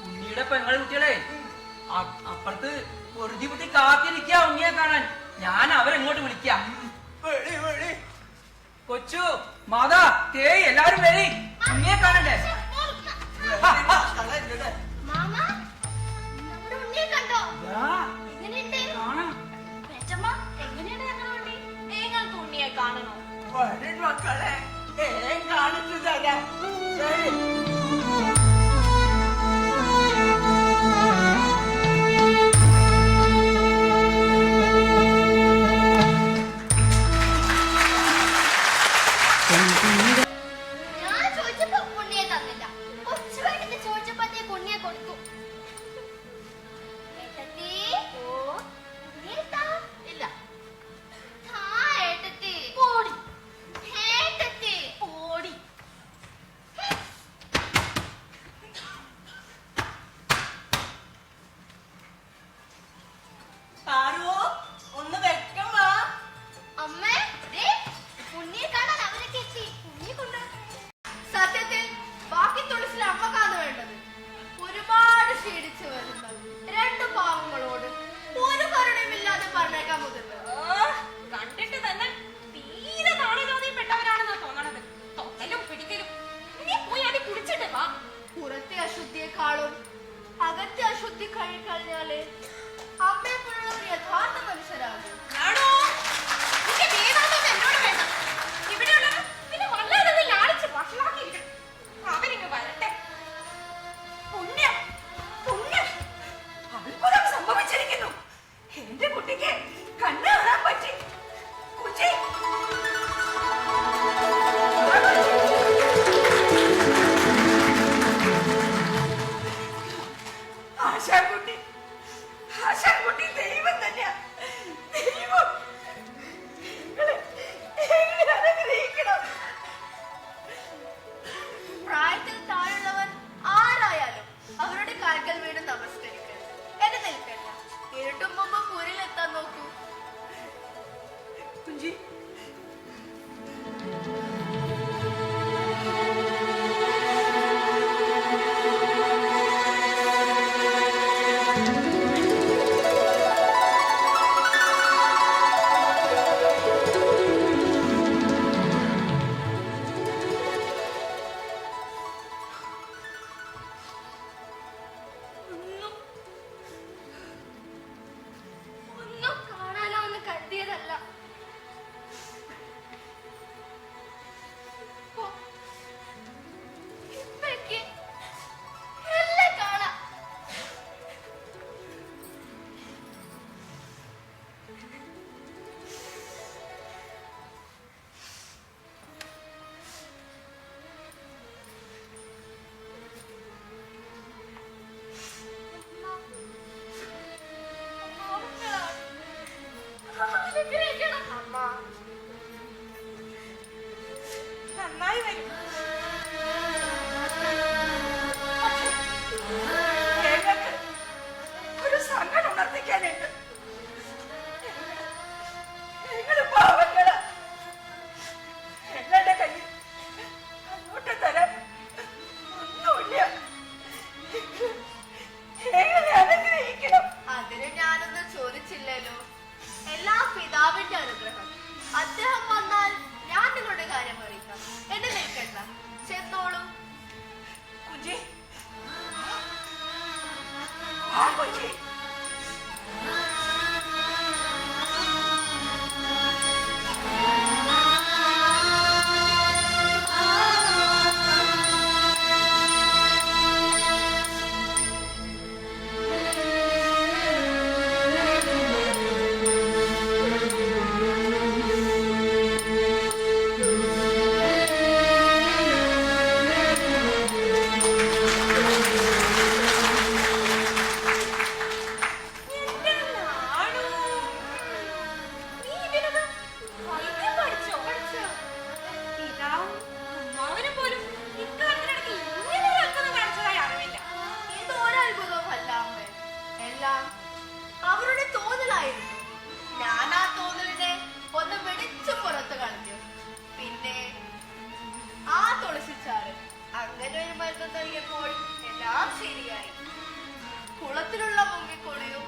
ഉണ്ണിയുടെ പെങ്ങളെ കുട്ടികളെ അപ്പുറത്ത് പൊറുതി കുട്ടി കാത്തിരിക്കുക ഉണ്ണിയെ കാണാൻ. ഞാൻ അവരെങ്ങോട്ട് വിളിക്കാം. കൊച്ചു മാതാ തേയ് എല്ലാരും വരി, ഉണ്ണിയെ കാണണ്ടേ? കാണണോ മക്കളെ കാണിച്ചു തരാം. അകത്തെ അശുദ്ധി കഴിഞ്ഞാല് അമ്മയെ പോലുള്ളവർ യഥാർത്ഥ മനുഷ്യരാകും. എന്നോട് വേണ്ട, ഇവിടെയുള്ളവർ പിന്നെ വല്ലാതെ ലാളിച്ച് വഷളാക്കിയിരിക്കണം. അവരിങ്ങ് വരട്ടെ. പുണ്യം പുണ്യം അത്ഭുതം സംഭവിച്ചിരിക്കുന്നു. എന്റെ കുട്ടിക്ക് കണ്ണ് കാണാൻ പറ്റി. കുച്ചി ആശാൻകുട്ടി ദൈവം തന്നെയാ. ദൈവം അനുഗ്രഹിക്കണം. പ്രായത്തിൽ താഴെയുള്ളവർ ആരായാലും അവരുടെ കാൽക്കൽ വീട് നമസ്കരിക്കണം. എന്നെ നിൽക്കണ്ട, ഇരുട്ടും മുമ്പ് പൂരിലെത്താൻ നോക്കൂ. കുഞ്ചി നന്നായി വരും. ഒരു സങ്കടം ഉണർത്തിക്കാനുണ്ട്. നിങ്ങൾ പാവങ്ങള എങ്ങളുടെ കയ്യിൽ അങ്ങോട്ട് തരാൻ ഒന്നുമില്ല. എങ്ങനെ അനുഗ്രഹിക്കണം? അതിന് ഞാനൊന്നും ചോദിച്ചില്ലല്ലോ. എല്ലാ പിതാവിന്റെ അനുഗ്രഹം. അദ്ദേഹം വന്നാൽ ഞാൻ നിങ്ങളുടെ കാര്യം അറിയിക്കാം. എന്നെ നിൽക്കണ്ട, ചെന്നോളൂ. കുഞ്ചി കുഞ്ചി നല്ലൊരു മരുന്ന് നൽകിയപ്പോൾ എല്ലാം ശരിയായി. കുളത്തിലുള്ള മുങ്ങിക്കൊളിയും